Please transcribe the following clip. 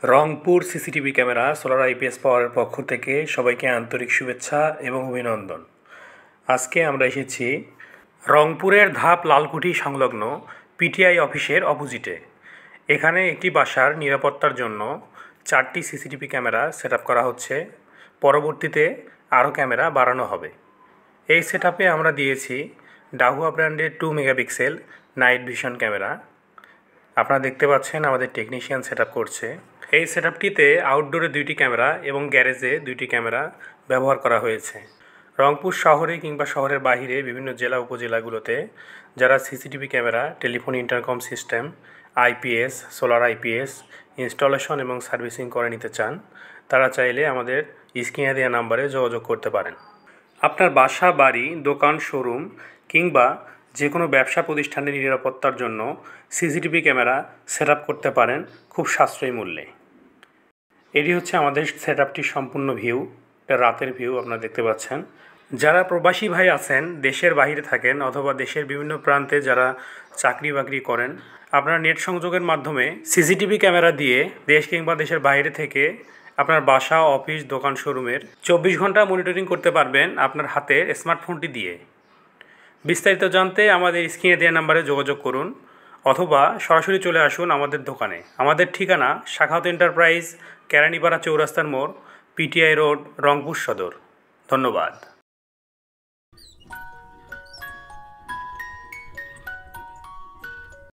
Rangpur CCTV camera solar IPS পাওয়ারের পক্ষ থেকে সবাইকে আন্তরিক শুভেচ্ছা এবং অভিনন্দন। আজকে আমরা এসেছি রংপুরের ধাপ লালকুঠি সংলগ্ন পিটিআই অফিসের অপোজিটে। এখানে একটি বাসার নিরাপত্তার জন্য 4টি সিসিটিভি ক্যামেরা সেট আপ করা হচ্ছে। পরবর্তীতে আরও ক্যামেরা বাড়ানো হবে। এই সেট আপে আমরা দিয়েছি ডাহুয়া ব্র্যান্ডের 2 মেগাপিক্সেল নাইট ভিশন ক্যামেরা। আপনারা দেখতে পাচ্ছেন আমাদের টেকনিশিয়ান সেট আপ করছে। এই সেট আপটিতে আউটডোরে 2টি ক্যামেরা এবং গ্যারেজে 2টি ক্যামেরা ব্যবহার করা হয়েছে। রংপুর শহরে কিংবা শহরের বাইরে বিভিন্ন জেলা উপজেলাগুলোতে যারা CCTV camera, telephone intercom system, IPS, solar IPS installation এবং সার্ভিসিং করে নিতে চান, তারা চাইলে আমাদের স্ক্রিনে দেওয়া নাম্বারে যোগাযোগ করতে পারেন। আপনার বাসা, বাড়ি, দোকান, শোরুম কিংবা যে কোনো ব্যবসা প্রতিষ্ঠানের নিরাপত্তার জন্য সিসিটিভি ক্যামেরা সেট আপ করতে পারেন খুব সাশ্রয়ী মূল্যে। এটি হচ্ছে আমাদের সেট আপটির সম্পূর্ণ ভিউ। এটা রাতের ভিউ আপনারা দেখতে পাচ্ছেন। যারা প্রবাসী ভাই আছেন, দেশের বাইরে থাকেন অথবা দেশের বিভিন্ন প্রান্তে যারা চাকরি বাকরি করেন, আপনারা নেট সংযোগের মাধ্যমে সিসিটিভি ক্যামেরা দিয়ে দেশ কিংবা দেশের বাইরে থেকে আপনার বাসা, অফিস, দোকান, শোরুমের 24 ঘন্টা মনিটরিং করতে পারবেন আপনার হাতের স্মার্টফোনটি দিয়ে। বিস্তারিত জানতে আমাদের স্ক্রিনে দেওয়া নাম্বারে যোগাযোগ করুন অথবা সরাসরি চলে আসুন আমাদের দোকানে। আমাদের ঠিকানা শাখাওয়াত এন্টারপ্রাইজ, কেরানীপাড়া চৌরাস্তার মোড়, পিটিআই রোড, রংপুর সদর। ধন্যবাদ।